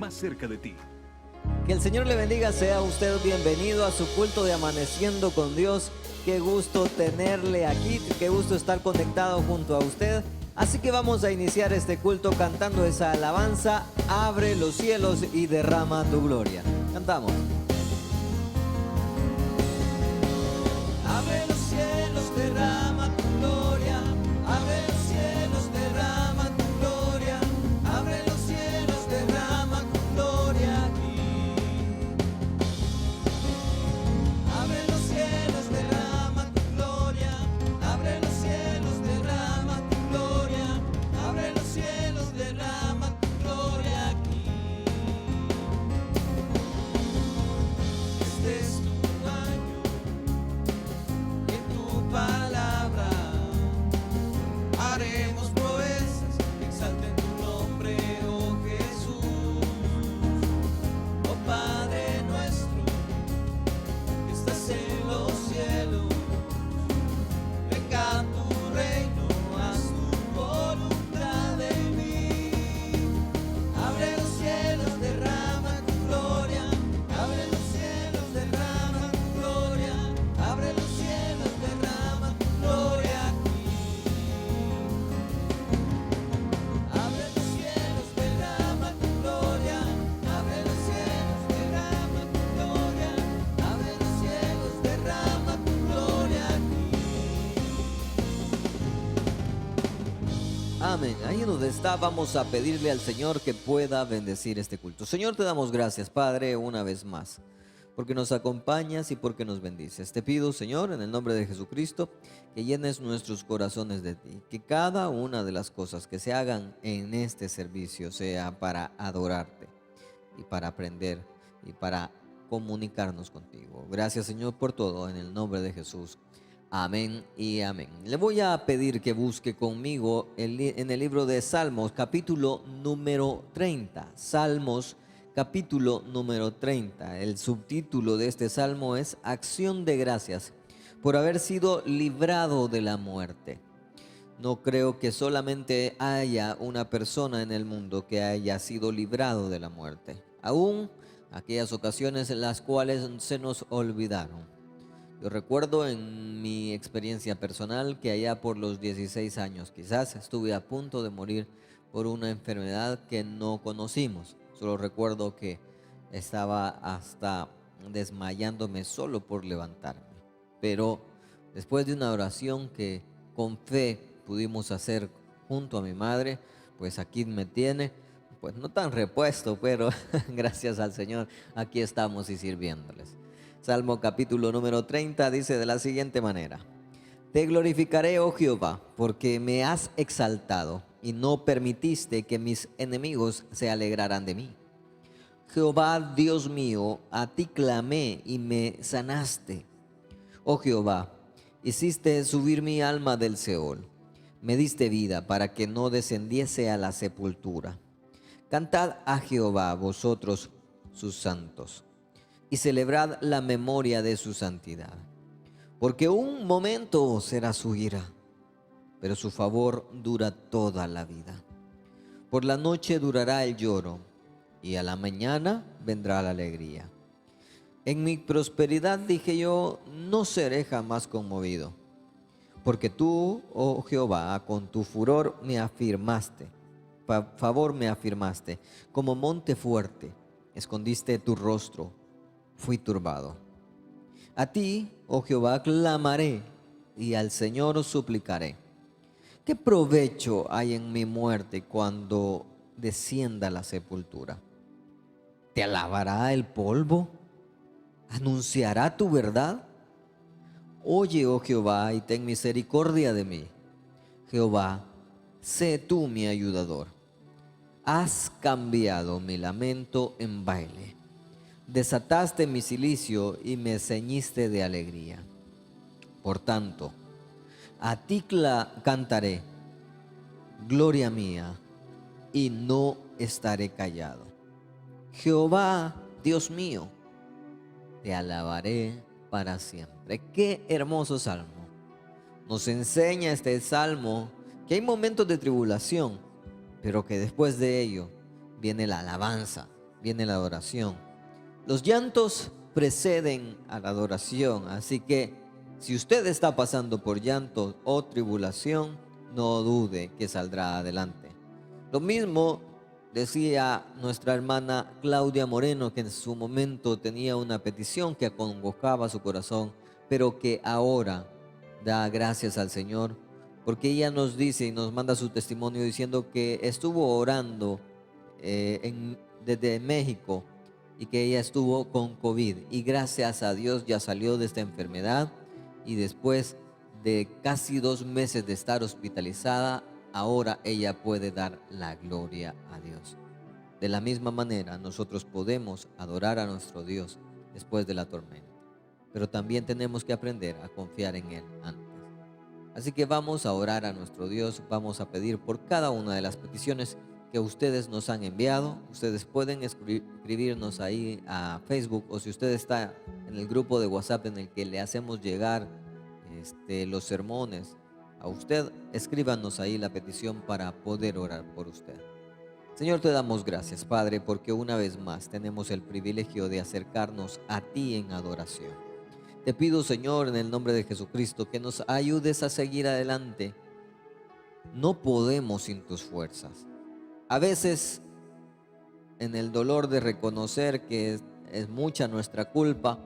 más cerca de ti. Que el Señor le bendiga, sea usted bienvenido a su culto de Amaneciendo con Dios. Qué gusto tenerle aquí, qué gusto estar conectado junto a usted. Así que vamos a iniciar este culto cantando esa alabanza: abre los cielos y derrama tu gloria. Cantamos. Abre los cielos, derrama tu gloria. Abre los cielos, derrama tu gloria. Abre los cielos, derrama tu gloria aquí. Abre los cielos, derrama tu gloria. Abre los cielos, derrama tu gloria. Abre los cielos, derrama tu gloria aquí. Este es tu año, en tu palabra haremos proezas, exalten tu nombre, oh Jesús. Oh Padre nuestro, que estás en los cielos, venga tu reino, haz tu voluntad en mí. Abre los cielos, derrama tu gloria. Abre los cielos, derrama tu gloria. Abre los cielos, derrama tu gloria aquí. Abre los cielos, derrama tu gloria. Abre los cielos, derrama tu gloria. Abre los cielos, derrama tu gloria aquí. Amén. Ahí donde está, vamos a pedirle al Señor que pueda bendecir este culto. Señor, te damos gracias, Padre, una vez más, porque nos acompañas y porque nos bendices. Te pido, Señor, en el nombre de Jesucristo, que llenes nuestros corazones de ti. Que cada una de las cosas que se hagan en este servicio sea para adorarte y para aprender y para comunicarnos contigo. Gracias, Señor, por todo, en el nombre de Jesús. Amén y amén. Le voy a pedir que busque conmigo en el libro de Salmos, capítulo número 30. Salmos, capítulo número 30. El subtítulo de este salmo es Acción de gracias por haber sido librado de la muerte. No creo que solamente haya una persona en el mundo que haya sido librado de la muerte, aún aquellas ocasiones en las cuales se nos olvidaron. Yo recuerdo en mi experiencia personal que allá por los 16 años quizás estuve a punto de morir por una enfermedad que no conocimos. Solo recuerdo que estaba hasta desmayándome solo por levantarme. Pero después de una oración que con fe pudimos hacer junto a mi madre, pues aquí me tiene, pues no tan repuesto, pero gracias al Señor aquí estamos y sirviéndoles. Salmo capítulo número 30 dice de la siguiente manera: Te glorificaré, oh Jehová, porque me has exaltado y no permitiste que mis enemigos se alegraran de mí. Jehová, Dios mío, a ti clamé y me sanaste. Oh Jehová, hiciste subir mi alma del Seol. Me diste vida para que no descendiese a la sepultura. Cantad a Jehová, vosotros sus santos, y celebrad la memoria de su santidad. Porque un momento será su ira, pero su favor dura toda la vida. Por la noche durará el lloro, y a la mañana vendrá la alegría. En mi prosperidad dije yo, no seré jamás conmovido. Porque tú, oh Jehová, con tu furor me afirmaste, favor me afirmaste, como monte fuerte, escondiste tu rostro. Fui turbado. A ti, oh Jehová, clamaré y al Señor suplicaré. ¿Qué provecho hay en mi muerte cuando descienda a la sepultura? ¿Te alabará el polvo? ¿Anunciará tu verdad? Oye, oh Jehová, y ten misericordia de mí. Jehová, sé tú mi ayudador. Has cambiado mi lamento en baile. Desataste mi cilicio y me ceñiste de alegría. Por tanto, a ti cantaré, gloria mía, y no estaré callado. Jehová, Dios mío, te alabaré para siempre. Qué hermoso salmo. Nos enseña este salmo que hay momentos de tribulación, pero que después de ello viene la alabanza, viene la adoración. Los llantos preceden a la adoración, así que si usted está pasando por llanto o tribulación, no dude que saldrá adelante. Lo mismo decía nuestra hermana Claudia Moreno, que en su momento tenía una petición que acongojaba su corazón, pero que ahora da gracias al Señor, porque ella nos dice y nos manda su testimonio diciendo que estuvo orando desde México y que ella estuvo con COVID y gracias a Dios ya salió de esta enfermedad y después de casi 2 meses de estar hospitalizada, ahora ella puede dar la gloria a Dios. De la misma manera, nosotros podemos adorar a nuestro Dios después de la tormenta, pero también tenemos que aprender a confiar en Él antes. Así que vamos a orar a nuestro Dios, vamos a pedir por cada una de las peticiones que ustedes nos han enviado. Ustedes pueden escribirnos ahí a Facebook, o si usted está en el grupo de WhatsApp en el que le hacemos llegar los sermones a usted, escríbanos ahí la petición para poder orar por usted. Señor, te damos gracias, Padre, porque una vez más tenemos el privilegio de acercarnos a ti en adoración. Te pido, Señor, en el nombre de Jesucristo, que nos ayudes a seguir adelante. No podemos sin tus fuerzas. A veces, en el dolor de reconocer que es mucha nuestra culpa,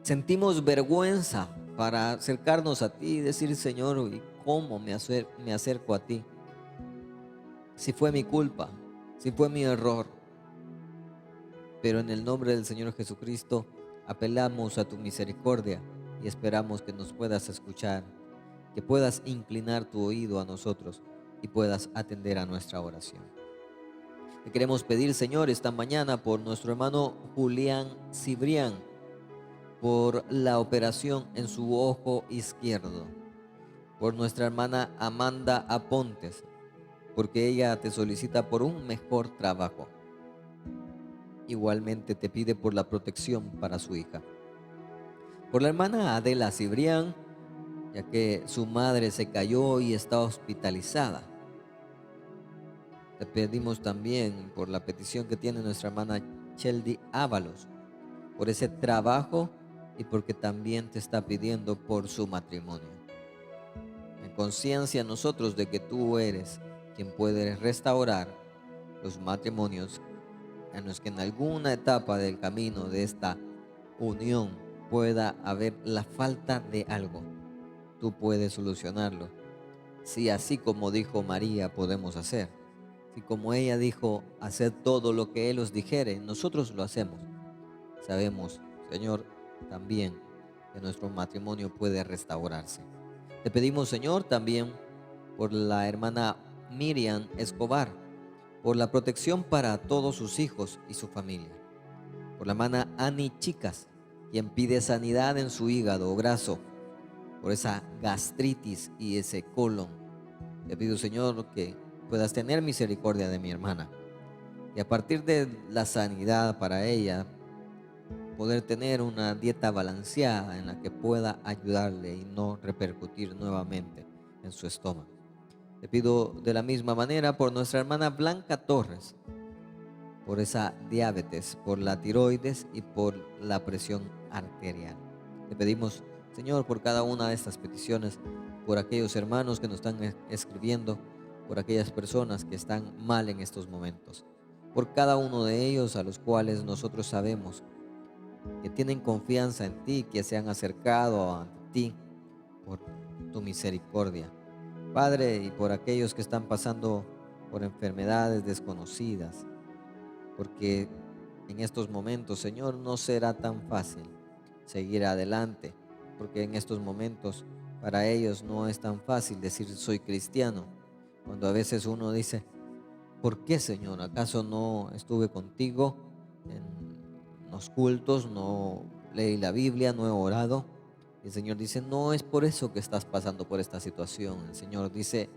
sentimos vergüenza para acercarnos a ti y decir, Señor, ¿y cómo me acerco a ti? Si fue mi culpa, si fue mi error. Pero en el nombre del Señor Jesucristo apelamos a tu misericordia y esperamos que nos puedas escuchar, que puedas inclinar tu oído a nosotros y puedas atender a nuestra oración. Te queremos pedir, Señor, esta mañana por nuestro hermano Julián Cibrián, por la operación en su ojo izquierdo, por nuestra hermana Amanda Apontes, porque ella te solicita por un mejor trabajo. Igualmente te pide por la protección para su hija. Por la hermana Adela Cibrián, ya que su madre se cayó y está hospitalizada. Te pedimos también por la petición que tiene nuestra hermana Cheldy Ábalos, por ese trabajo y porque también te está pidiendo por su matrimonio. En conciencia nosotros de que tú eres quien puede restaurar los matrimonios en los que en alguna etapa del camino de esta unión pueda haber la falta de algo. Tú puedes solucionarlo. Si así como dijo María podemos hacer, si como ella dijo, haced todo lo que Él os dijere, nosotros lo hacemos. Sabemos, Señor, también que nuestro matrimonio puede restaurarse. Te pedimos, Señor, también por la hermana Miriam Escobar, por la protección para todos sus hijos y su familia. Por la hermana Ani Chicas, quien pide sanidad en su hígado graso, por esa gastritis y ese colon. Te pido, Señor, que puedas tener misericordia de mi hermana. Y a partir de la sanidad para ella, poder tener una dieta balanceada en la que pueda ayudarle y no repercutir nuevamente en su estómago. Te pido de la misma manera por nuestra hermana Blanca Torres, por esa diabetes, por la tiroides y por la presión arterial. Te pedimos, Señor, por cada una de estas peticiones, por aquellos hermanos que nos están escribiendo, por aquellas personas que están mal en estos momentos, por cada uno de ellos a los cuales nosotros sabemos que tienen confianza en ti, que se han acercado a ti por tu misericordia. Padre, y por aquellos que están pasando por enfermedades desconocidas, porque en estos momentos, Señor, no será tan fácil seguir adelante, porque en estos momentos para ellos no es tan fácil decir soy cristiano, cuando a veces uno dice, ¿por qué, Señor? ¿Acaso no estuve contigo en los cultos, no leí la Biblia, no he orado? Y el Señor dice, no es por eso que estás pasando por esta situación. El Señor dice,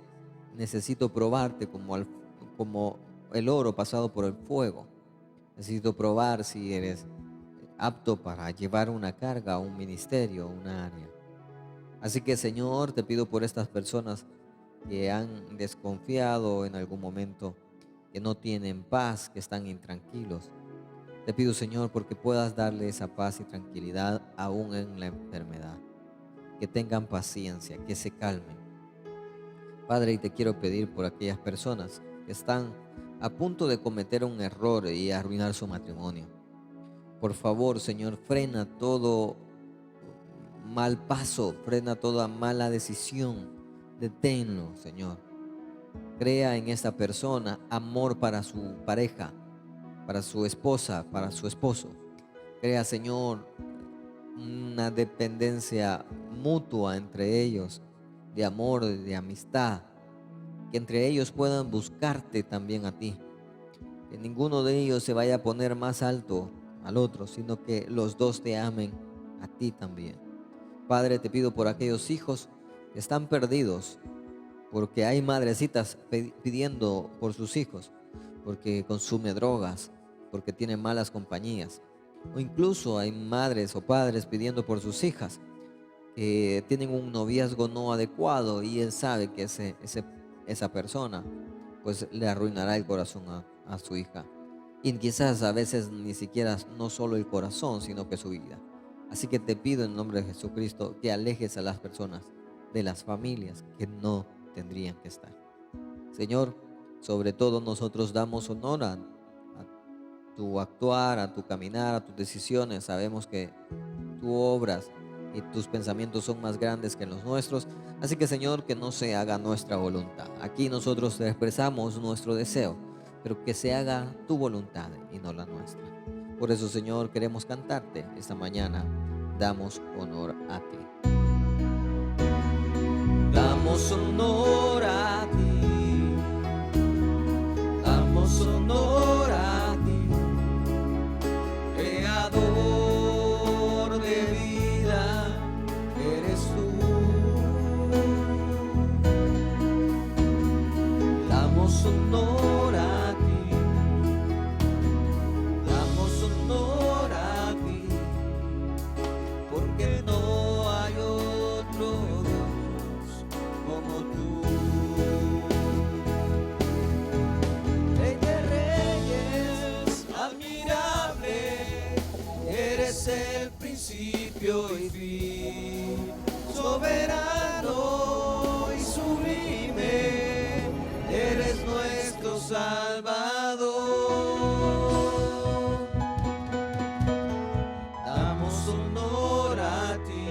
necesito probarte como el oro pasado por el fuego. Necesito probar si eres apto para llevar una carga, un ministerio, una área. Así que, Señor, te pido por estas personas que han desconfiado en algún momento, que no tienen paz, que están intranquilos. Te pido, Señor, porque puedas darle esa paz y tranquilidad aún en la enfermedad. Que tengan paciencia, que se calmen. Padre, y te quiero pedir por aquellas personas que están a punto de cometer un error y arruinar su matrimonio. Por favor, Señor, frena todo mal paso, frena toda mala decisión. Deténlo, Señor. Crea en esta persona amor para su pareja, para su esposa, para su esposo. Crea, Señor, una dependencia mutua entre ellos, de amor, de amistad, que entre ellos puedan buscarte también a ti, que ninguno de ellos se vaya a poner más alto al otro, sino que los dos te amen a ti también. Padre, te pido por aquellos hijos que están perdidos, porque hay madrecitas pidiendo por sus hijos, porque consume drogas, porque tiene malas compañías, o incluso hay madres o padres pidiendo por sus hijas que tienen un noviazgo no adecuado y él sabe que esa persona pues le arruinará el corazón a su hija. Y quizás a veces ni siquiera no solo el corazón, sino que su vida. Así que te pido en nombre de Jesucristo que alejes a las personas de las familias que no tendrían que estar. Señor, sobre todo nosotros damos honor a tu actuar, a tu caminar, a tus decisiones. Sabemos que tú obras y tus pensamientos son más grandes que los nuestros. Así que, Señor, que no se haga nuestra voluntad. Aquí nosotros te expresamos nuestro deseo, pero que se haga tu voluntad y no la nuestra. Por eso, Señor, queremos cantarte esta mañana. Damos honor a ti. Damos honor a ti. Damos honor a ti, Creador de vida, eres tú. Damos honor a ti, damos honor a ti, porque no hay otro Dios como tú. Rey de reyes, admirable, eres el principio y fin, soberano y sublime, eres nuestro Salvador. Damos honor a ti,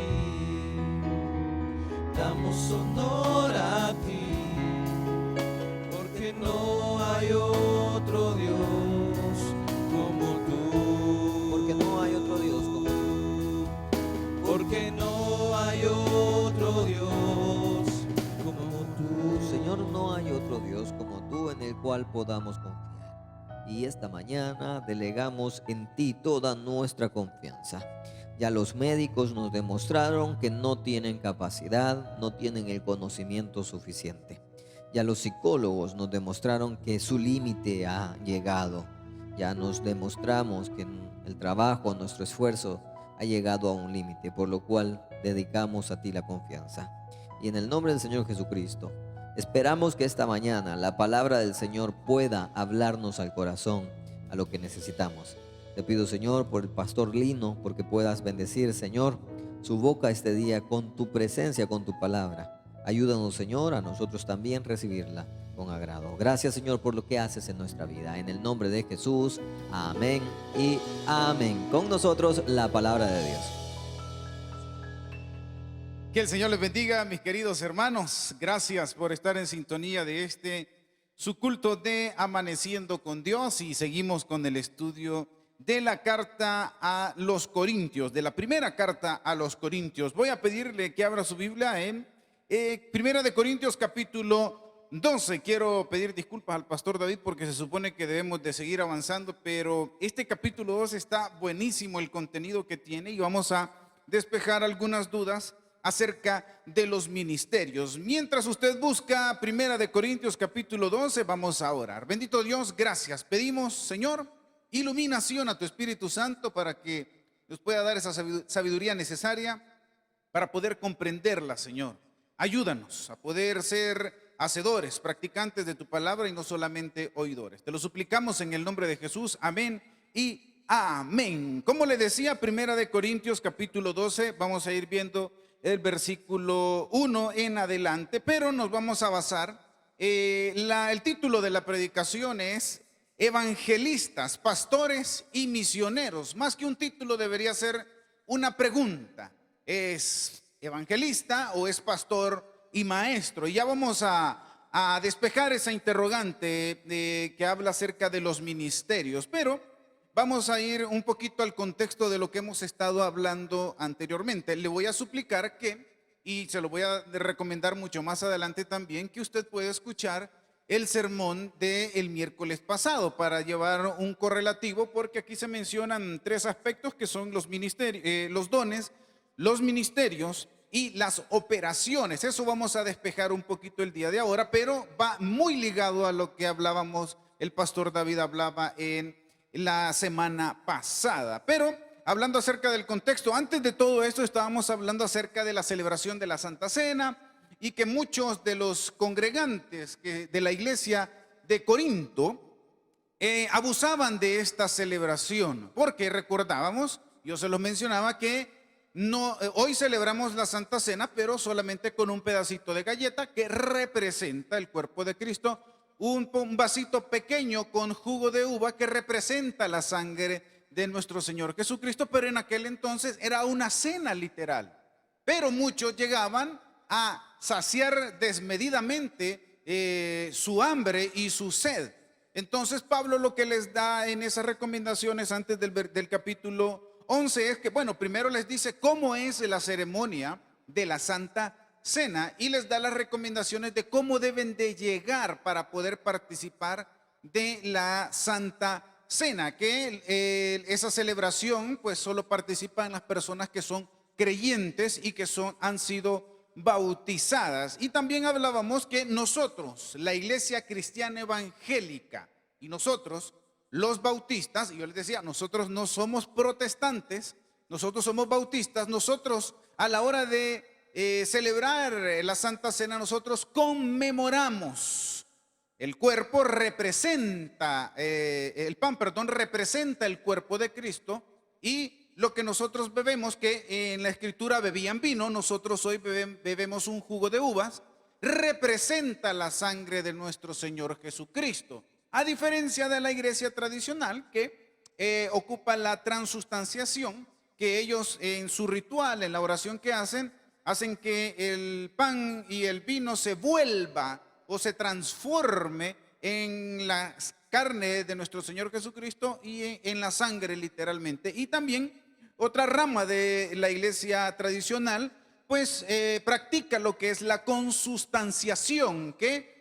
damos honor a ti, porque no hay otro Dios como tú. Porque no hay otro Dios como tú. Porque no hay otro Dios como tú. Señor, no hay otro Dios como tú en el cual podamos confiar. Y esta mañana delegamos en ti toda nuestra confianza. Ya los médicos nos demostraron que no tienen capacidad, no tienen el conocimiento suficiente. Ya los psicólogos nos demostraron que su límite ha llegado. Ya nos demostramos que el trabajo, nuestro esfuerzo ha llegado a un límite, por lo cual dedicamos a ti la confianza. Y en el nombre del Señor Jesucristo, esperamos que esta mañana la palabra del Señor pueda hablarnos al corazón, a lo que necesitamos. Te pido, Señor, por el pastor Lino, porque puedas bendecir, Señor, su boca este día con tu presencia, con tu palabra. Ayúdanos, Señor, a nosotros también recibirla con agrado. Gracias, Señor, por lo que haces en nuestra vida. En el nombre de Jesús, amén y amén. Con nosotros la palabra de Dios. Que el Señor les bendiga, mis queridos hermanos. Gracias por estar en sintonía de su culto de Amaneciendo con Dios, y seguimos con el estudio de la carta a los Corintios, de la primera carta a los Corintios. Voy a pedirle que abra su Biblia en Primera de Corintios capítulo 12. Quiero pedir disculpas al pastor David porque se supone que debemos de seguir avanzando, pero este capítulo 12 está buenísimo el contenido que tiene, y vamos a despejar algunas dudas acerca de los ministerios. Mientras usted busca Primera de Corintios capítulo 12, vamos a orar. Bendito Dios, gracias. Pedimos, Señor, iluminación a tu Espíritu Santo para que nos pueda dar esa sabiduría necesaria para poder comprenderla, Señor. Ayúdanos a poder ser hacedores, practicantes de tu palabra y no solamente oidores. Te lo suplicamos en el nombre de Jesús. Amén y amén. Como le decía, Primera de Corintios capítulo 12, vamos a ir viendo el versículo 1 en adelante, pero nos vamos a basar, el título de la predicación es Evangelistas, Pastores y Misioneros. Más que un título debería ser una pregunta: ¿es evangelista o es pastor y maestro? Y ya vamos a despejar esa interrogante que habla acerca de los ministerios, pero vamos a ir un poquito al contexto de lo que hemos estado hablando anteriormente. Le voy a suplicar y se lo voy a recomendar mucho más adelante también, que usted pueda escuchar el sermón del miércoles pasado para llevar un correlativo, porque aquí se mencionan tres aspectos que son los ministerios, los dones, los ministerios y las operaciones. Eso vamos a despejar un poquito el día de ahora, pero va muy ligado a lo que hablábamos, el pastor David hablaba en la semana pasada. Pero hablando acerca del contexto, antes de todo esto estábamos hablando acerca de la celebración de la Santa Cena, y que muchos de los congregantes de la iglesia de Corinto abusaban de esta celebración, porque recordábamos, yo se los mencionaba, que hoy celebramos la Santa Cena, pero solamente con un pedacito de galleta que representa el cuerpo de Cristo, un vasito pequeño con jugo de uva que representa la sangre de nuestro Señor Jesucristo, pero en aquel entonces era una cena literal. Pero muchos llegaban a saciar desmedidamente su hambre y su sed. Entonces Pablo lo que les da en esas recomendaciones antes del capítulo 11 es que, bueno, primero les dice cómo es la ceremonia de la Santa Cena y les da las recomendaciones de cómo deben de llegar para poder participar de la Santa Cena, que esa celebración pues solo participan las personas que son creyentes y que han sido bautizadas. Y también hablábamos que nosotros, la iglesia cristiana evangélica, y nosotros los bautistas, y yo les decía, nosotros no somos protestantes, nosotros somos bautistas. Nosotros a la hora de celebrar la Santa Cena, nosotros conmemoramos. El cuerpo representa, el pan, perdón, representa el cuerpo de Cristo, y lo que nosotros bebemos, que en la escritura bebían vino, nosotros hoy bebemos un jugo de uvas, representa la sangre de nuestro Señor Jesucristo. A diferencia de la iglesia tradicional que ocupa la transustanciación, que ellos en su ritual, en la oración que hacen que el pan y el vino se vuelva o se transforme en la carne de nuestro Señor Jesucristo y en la sangre literalmente. Y también otra rama de la iglesia tradicional pues practica lo que es la consustanciación, que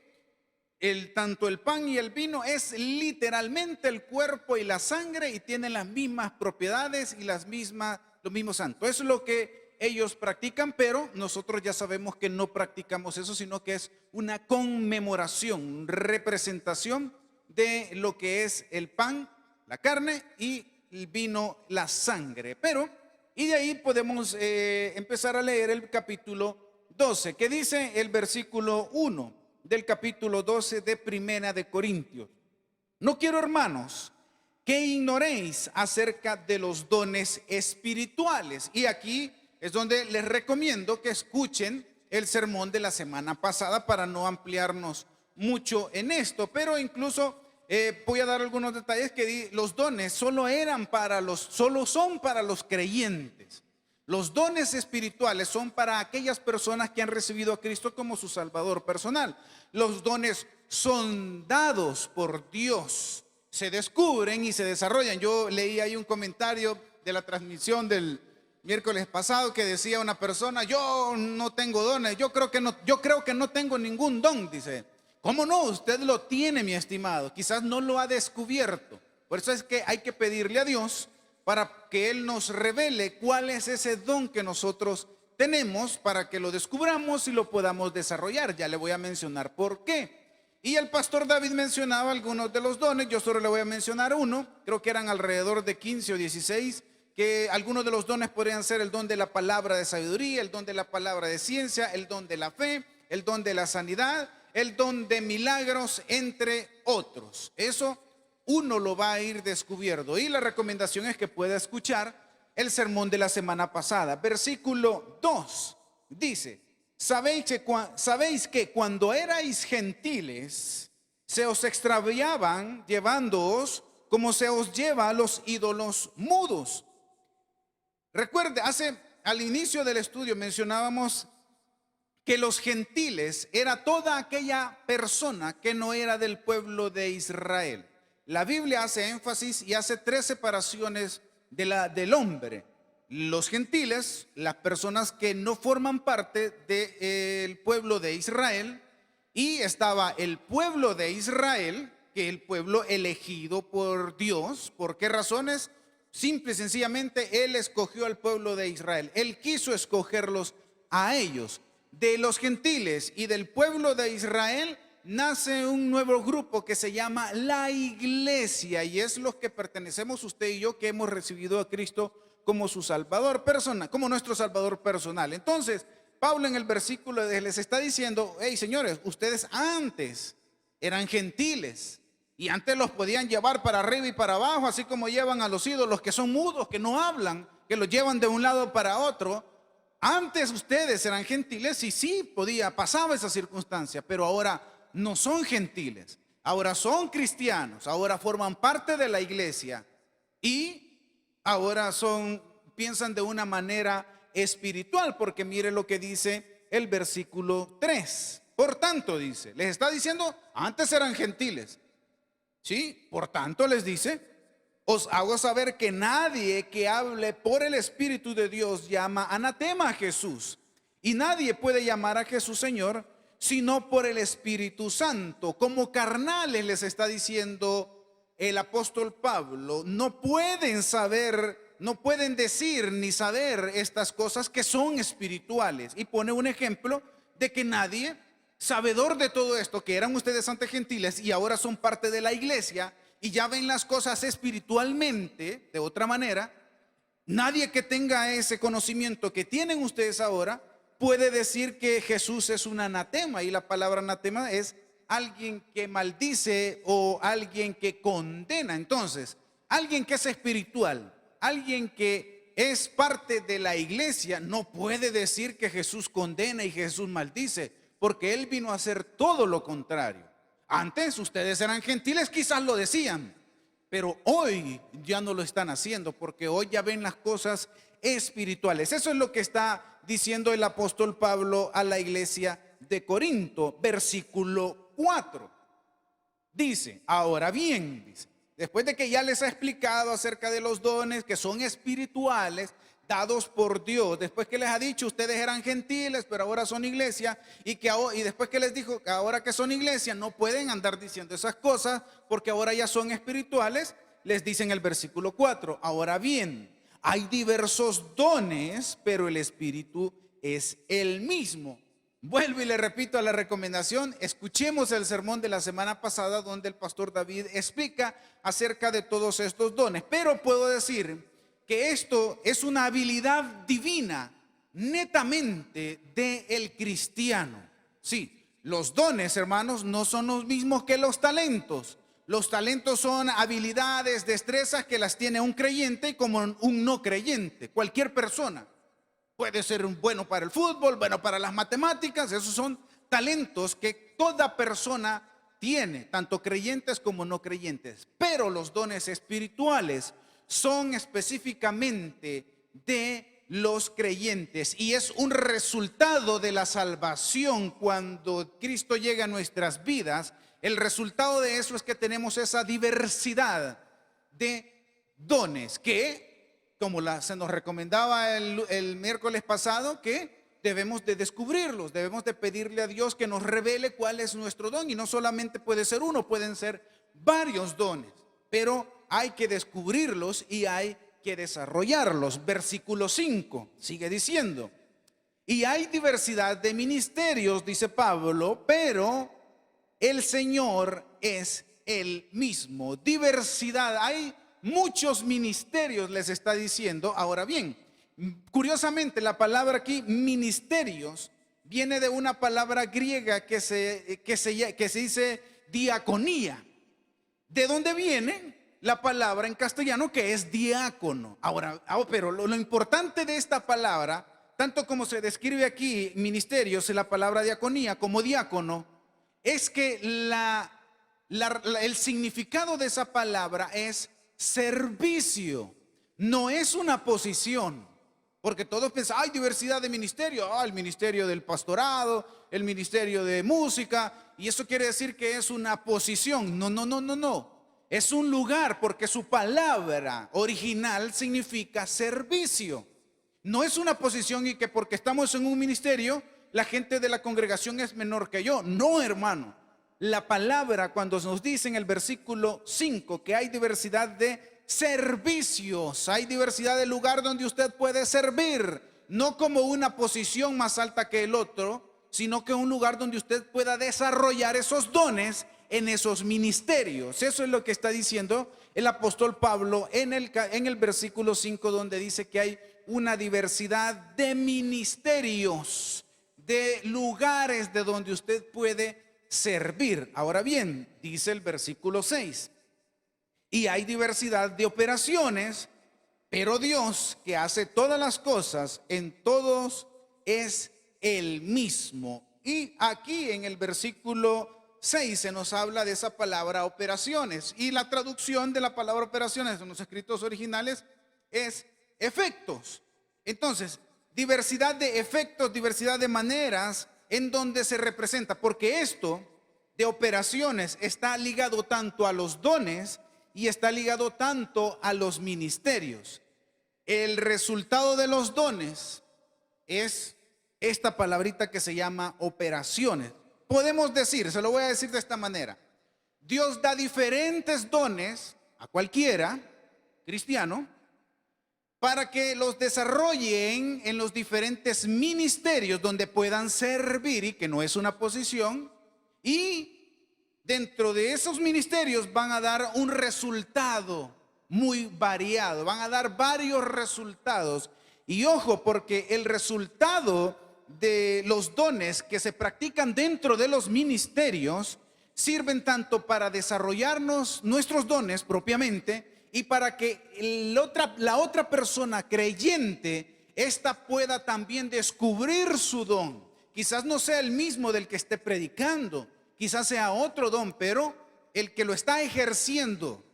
tanto el pan y el vino es literalmente el cuerpo y la sangre y tienen las mismas propiedades y los mismos santos. Eso es lo que ellos practican, pero nosotros ya sabemos que no practicamos eso, sino que es una conmemoración, representación de lo que es el pan, la carne, y el vino, la sangre. Y de ahí podemos empezar a leer el capítulo 12, que dice el versículo 1 del capítulo 12 de Primera de Corintios: no quiero, hermanos, que ignoréis acerca de los dones espirituales. Y aquí es donde les recomiendo que escuchen el sermón de la semana pasada para no ampliarnos mucho en esto, pero incluso voy a dar algunos detalles que los dones solo son para los creyentes. Los dones espirituales son para aquellas personas que han recibido a Cristo como su Salvador personal. Los dones son dados por Dios, se descubren y se desarrollan. Yo leí ahí un comentario de la transmisión del miércoles pasado que decía una persona: yo no tengo dones, yo creo que no tengo ningún don, dice. ¿Cómo no? Usted lo tiene, mi estimado. Quizás no lo ha descubierto. Por eso es que hay que pedirle a Dios para que Él nos revele cuál es ese don que nosotros tenemos, para que lo descubramos y lo podamos desarrollar. Ya le voy a mencionar por qué. Y el pastor David mencionaba algunos de los dones. Yo solo le voy a mencionar uno. Creo que eran alrededor de 15 o 16, que algunos de los dones podrían ser el don de la palabra de sabiduría, el don de la palabra de ciencia, el don de la fe, el don de la sanidad, el don de milagros, entre otros. Eso uno lo va a ir descubriendo. Y la recomendación es que pueda escuchar el sermón de la semana pasada. Versículo 2 dice: sabéis que cuando erais gentiles se os extraviaban llevándoos como se os lleva a los ídolos mudos. Recuerde, al inicio del estudio mencionábamos que los gentiles era toda aquella persona que no era del pueblo de Israel. La Biblia hace énfasis y hace 3 separaciones del hombre. Los gentiles, las personas que no forman parte del pueblo de Israel, y estaba el pueblo de Israel, que es el pueblo elegido por Dios. ¿Por qué razones? Simple y sencillamente, Él escogió al pueblo de Israel. Él quiso escogerlos a ellos. De los gentiles y del pueblo de Israel nace un nuevo grupo que se llama la iglesia, y es los que pertenecemos usted y yo, que hemos recibido a Cristo como su Salvador personal, como nuestro Salvador personal. Entonces, Pablo en el versículo les está diciendo: hey, señores, ustedes antes eran gentiles y antes los podían llevar para arriba y para abajo, así como llevan a los ídolos que son mudos, que no hablan, que los llevan de un lado para otro. Antes ustedes eran gentiles y sí pasaba esa circunstancia, pero ahora no son gentiles, ahora son cristianos, ahora forman parte de la iglesia y ahora piensan de una manera espiritual, porque mire lo que dice el versículo 3. Por tanto, dice, les está diciendo, antes eran gentiles, ¿sí? Por tanto les dice: os hago saber que nadie que hable por el Espíritu de Dios llama anatema a Jesús, y nadie puede llamar a Jesús Señor sino por el Espíritu Santo. Como carnales, les está diciendo el apóstol Pablo, no pueden decir ni saber estas cosas que son espirituales. Y pone un ejemplo de que nadie, sabedor de todo esto, que eran ustedes antes gentiles y ahora son parte de la iglesia y ya ven las cosas espiritualmente de otra manera, nadie que tenga ese conocimiento que tienen ustedes ahora puede decir que Jesús es un anatema. Y la palabra anatema es alguien que maldice o alguien que condena. Entonces, alguien que es espiritual, alguien que es parte de la iglesia, no puede decir que Jesús condena y Jesús maldice, porque Él vino a hacer todo lo contrario. Antes ustedes eran gentiles, quizás lo decían, pero hoy ya no lo están haciendo, porque hoy ya ven las cosas espirituales. Eso es lo que está diciendo el apóstol Pablo a la iglesia de Corinto. Versículo 4 dice: ahora bien, dice, después de que ya les ha explicado acerca de los dones que son espirituales dados por Dios, después que les ha dicho ustedes eran gentiles pero ahora son iglesia, y después que les dijo que ahora que son iglesia no pueden andar diciendo esas cosas porque ahora ya son espirituales, les dice en el versículo 4: ahora bien, hay diversos dones, pero el Espíritu es el mismo. Vuelvo y le repito a la recomendación: escuchemos el sermón de la semana pasada donde el pastor David explica acerca de todos estos dones. Pero puedo decir que esto es una habilidad divina netamente del cristiano. Sí, los dones, hermanos, no son los mismos que los talentos. Los talentos son habilidades, destrezas que las tiene un creyente como un no creyente. Cualquier persona puede ser bueno para el fútbol, bueno para las matemáticas. Esos son talentos que toda persona tiene, tanto creyentes como no creyentes. Pero los dones espirituales son específicamente de los creyentes y es un resultado de la salvación. Cuando Cristo llega a nuestras vidas, el resultado de eso es que tenemos esa diversidad de dones que, como se nos recomendaba el miércoles pasado, que debemos de descubrirlos, debemos de pedirle a Dios que nos revele cuál es nuestro don. Y no solamente puede ser uno, pueden ser varios dones, pero hay que descubrirlos y hay que desarrollarlos. Versículo 5 sigue diciendo: y hay diversidad de ministerios, dice Pablo, pero el Señor es el mismo. Diversidad, hay muchos ministerios, les está diciendo. Ahora bien, curiosamente la palabra aquí, ministerios, viene de una palabra griega que se dice diaconía. ¿De dónde viene la palabra en castellano que es diácono? Ahora, pero lo importante de esta palabra, tanto como se describe aquí ministerios en la palabra diaconía como diácono, es que el significado de esa palabra es servicio, no es una posición. Porque todos piensan, hay diversidad de ministerios, el ministerio del pastorado, el ministerio de música, y eso quiere decir que es una posición. No, no, no, no, no. Es un lugar, porque su palabra original significa servicio. No es una posición y que porque estamos en un ministerio, la gente de la congregación es menor que yo. No, hermano. La palabra, cuando nos dice en el versículo 5 que hay diversidad de servicios, hay diversidad de lugar donde usted puede servir, no como una posición más alta que el otro, sino que un lugar donde usted pueda desarrollar esos dones en esos ministerios. Eso es lo que está diciendo el apóstol Pablo en el versículo 5, donde dice que hay una diversidad de ministerios, de lugares de donde usted puede servir. Ahora bien, dice el versículo 6, y hay diversidad de operaciones, pero Dios, que hace todas las cosas en todos, es el mismo. Y aquí en el versículo 6 se nos habla de esa palabra operaciones, y la traducción de la palabra operaciones en los escritos originales es efectos. Entonces, diversidad de efectos, diversidad de maneras en donde se representa, porque esto de operaciones está ligado tanto a los dones y está ligado tanto a los ministerios. El resultado de los dones es esta palabrita que se llama operaciones. Podemos decir, se lo voy a decir de esta manera: Dios da diferentes dones a cualquiera cristiano para que los desarrollen en los diferentes ministerios donde puedan servir, y que no es una posición, y dentro de esos ministerios van a dar un resultado muy variado, van a dar varios resultados. Y ojo, porque el resultado de los dones que se practican dentro de los ministerios sirven tanto para desarrollarnos nuestros dones propiamente, y para que la otra persona creyente, esta pueda también descubrir su don. Quizás no sea el mismo del que esté predicando, quizás sea otro don, pero el que lo está ejerciendo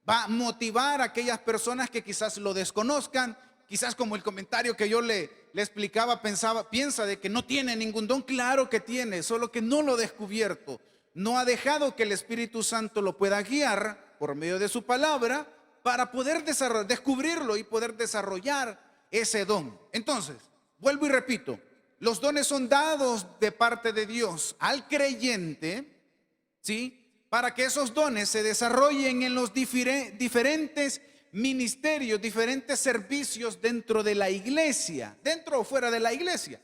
va a motivar a aquellas personas que quizás lo desconozcan. Quizás, como el comentario que yo le explicaba, piensa de que no tiene ningún don. Claro que tiene, solo que no lo ha descubierto. No ha dejado que el Espíritu Santo lo pueda guiar por medio de su palabra para poder descubrirlo y poder desarrollar ese don. Entonces, vuelvo y repito, los dones son dados de parte de Dios al creyente, ¿sí?, para que esos dones se desarrollen en los diferentes ministerios, diferentes servicios dentro de la iglesia, dentro o fuera de la iglesia.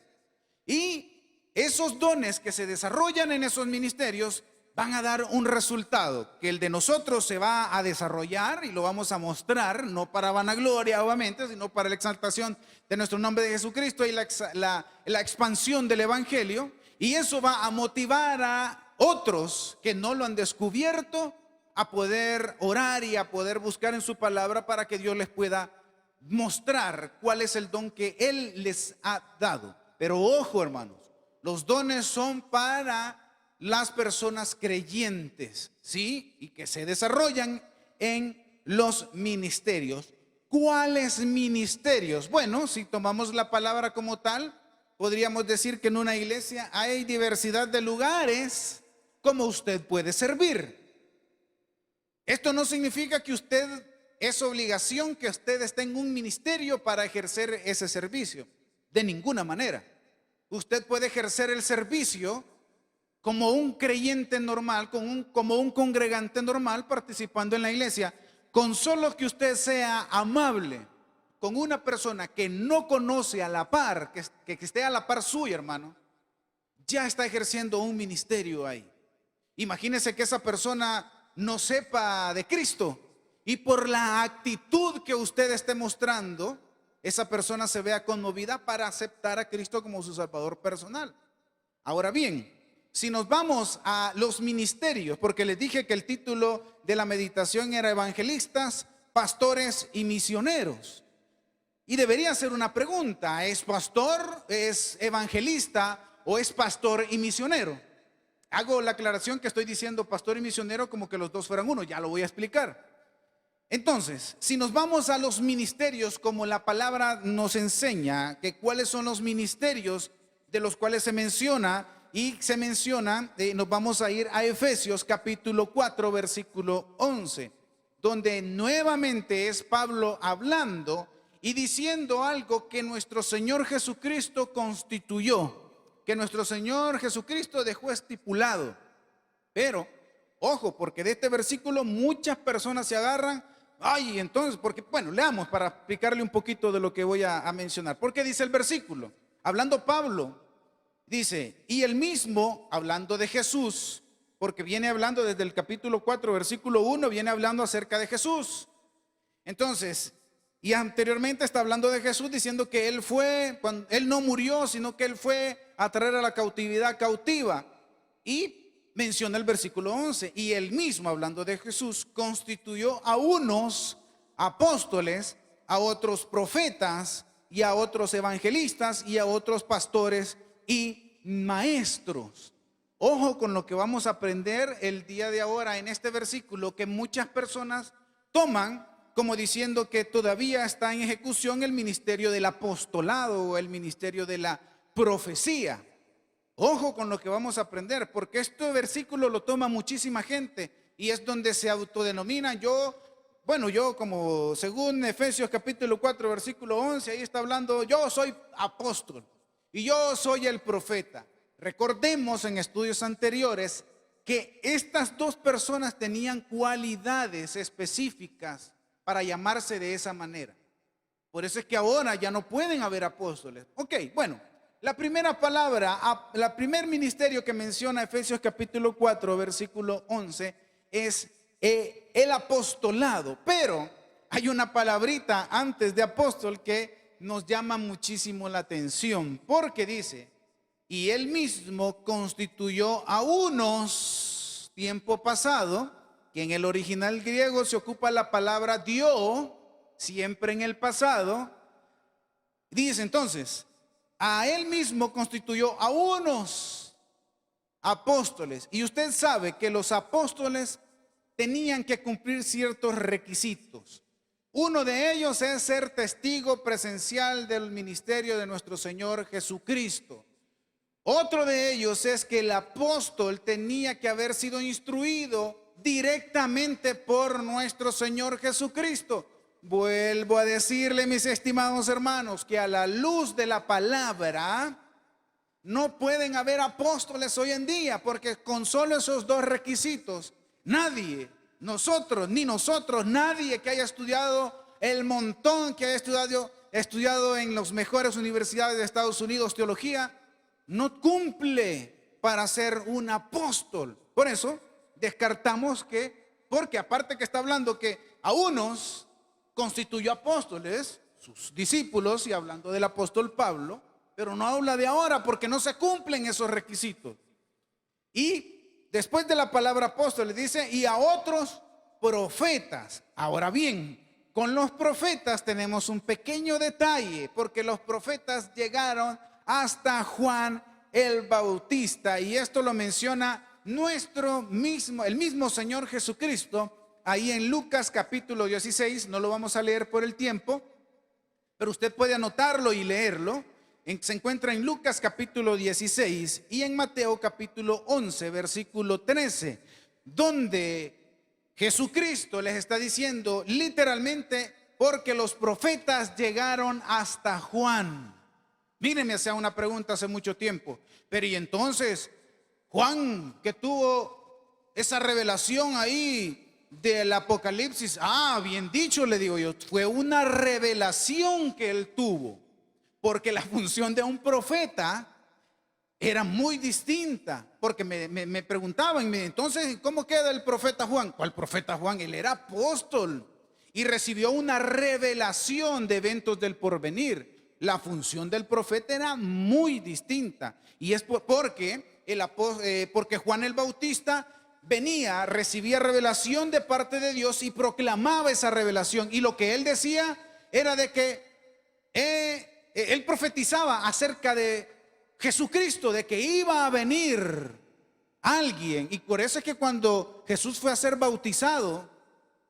Y esos dones que se desarrollan en esos ministerios van a dar un resultado, que el de nosotros se va a desarrollar y lo vamos a mostrar, no para vanagloria obviamente, sino para la exaltación de nuestro nombre de Jesucristo y la expansión del evangelio. Y eso va a motivar a otros que no lo han descubierto a poder orar y a poder buscar en su palabra para que Dios les pueda mostrar cuál es el don que Él les ha dado. Pero ojo, hermanos, los dones son para las personas creyentes, ¿sí?, y que se desarrollan en los ministerios. ¿Cuáles ministerios? Bueno, si tomamos la palabra como tal, podríamos decir que en una iglesia hay diversidad de lugares como usted puede servir. Esto no significa que usted es obligación que usted esté en un ministerio para ejercer ese servicio. De ninguna manera. Usted puede ejercer el servicio como un creyente normal, como un congregante normal, participando en la iglesia, con solo que usted sea amable con una persona que no conoce a la par, que esté a la par suya, hermano, ya está ejerciendo un ministerio ahí. Imagínese que esa persona no sepa de Cristo, y por la actitud que usted esté mostrando, esa persona se vea conmovida para aceptar a Cristo como su Salvador personal. Ahora bien, si nos vamos a los ministerios, porque les dije que el título de la meditación era evangelistas, pastores y misioneros. Y debería ser una pregunta: ¿es pastor, es evangelista o es pastor y misionero? Hago la aclaración que estoy diciendo pastor y misionero como que los dos fueran uno, ya lo voy a explicar. Entonces, si nos vamos a los ministerios, como la palabra nos enseña, que cuáles son los ministerios de los cuales se menciona, nos vamos a ir a Efesios capítulo 4, versículo 11, donde nuevamente es Pablo hablando y diciendo algo que nuestro Señor Jesucristo constituyó, que nuestro Señor Jesucristo dejó estipulado. Pero, ojo, porque de este versículo muchas personas se agarran. Ay, entonces, porque, bueno, leamos para explicarle un poquito de lo que voy a mencionar. Porque dice el versículo, hablando Pablo, dice, y el mismo, hablando de Jesús, porque viene hablando desde el capítulo 4, versículo 1, viene hablando acerca de Jesús. Entonces, y anteriormente está hablando de Jesús diciendo que Él fue, cuando Él no murió, sino que Él fue a traer a la cautividad cautiva. Y menciona el versículo 11, y Él mismo, hablando de Jesús, constituyó a unos apóstoles, a otros profetas, y a otros evangelistas, y a otros pastores y maestros. Ojo con lo que vamos a aprender el día de ahora en este versículo, que muchas personas toman como diciendo que todavía está en ejecución el ministerio del apostolado o el ministerio de la profecía. Ojo con lo que vamos a aprender, porque este versículo lo toma muchísima gente y es donde se autodenomina. Yo como según Efesios capítulo 4, versículo 11, ahí está hablando, yo soy apóstol y yo soy el profeta. Recordemos en estudios anteriores que estas dos personas tenían cualidades específicas para llamarse de esa manera. Por eso es que ahora ya no pueden haber apóstoles. Ok, bueno. La primera palabra, la primer ministerio que menciona Efesios capítulo 4, versículo 11, es el apostolado. Pero hay una palabrita antes de apóstol que nos llama muchísimo la atención, porque dice, y Él mismo constituyó a unos, tiempo pasado, que en el original griego se ocupa la palabra dio, siempre en el pasado. Dice entonces, a Él mismo constituyó a unos apóstoles. Y usted sabe que los apóstoles tenían que cumplir ciertos requisitos. Uno de ellos es ser testigo presencial del ministerio de nuestro Señor Jesucristo. Otro de ellos es que el apóstol tenía que haber sido instruido directamente por nuestro Señor Jesucristo. Vuelvo a decirle, mis estimados hermanos, que a la luz de la palabra no pueden haber apóstoles hoy en día, porque con solo esos dos requisitos, nadie, nadie que haya estudiado el montón que haya estudiado en las mejores universidades de Estados Unidos teología, no cumple para ser un apóstol. Por eso descartamos porque aparte que está hablando que a unos constituyó apóstoles, sus discípulos, y hablando del apóstol Pablo, pero no habla de ahora porque no se cumplen esos requisitos. Y después de la palabra apóstoles dice, y a otros profetas. Ahora bien, con los profetas tenemos un pequeño detalle, porque los profetas llegaron hasta Juan el Bautista, y esto lo menciona el mismo Señor Jesucristo. Ahí en Lucas capítulo 16, no lo vamos a leer por el tiempo, pero usted puede anotarlo y leerlo. Se encuentra en Lucas capítulo 16 y en Mateo capítulo 11, versículo 13, donde Jesucristo les está diciendo literalmente, porque los profetas llegaron hasta Juan. Mírenme, hacía una pregunta hace mucho tiempo, pero y entonces Juan, que tuvo esa revelación ahí del Apocalipsis, bien dicho, le digo yo, fue una revelación que él tuvo, porque la función de un profeta era muy distinta, porque me preguntaban, entonces, ¿cómo queda el profeta Juan? ¿Cuál profeta Juan? Él era apóstol y recibió una revelación de eventos del porvenir. La función del profeta era muy distinta, y es porque porque Juan el Bautista venía, recibía revelación de parte de Dios y proclamaba esa revelación. Y lo que él decía era de que él profetizaba acerca de Jesucristo, de que iba a venir alguien. Y por eso es que cuando Jesús fue a ser bautizado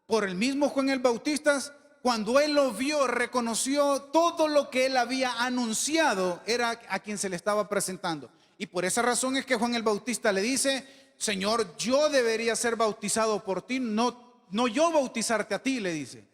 por el mismo Juan el Bautista, cuando él lo vio, reconoció todo lo que él había anunciado, era a quien se le estaba presentando. Y por esa razón es que Juan el Bautista le dice: Señor, yo debería ser bautizado por ti, no yo bautizarte a ti, le dice.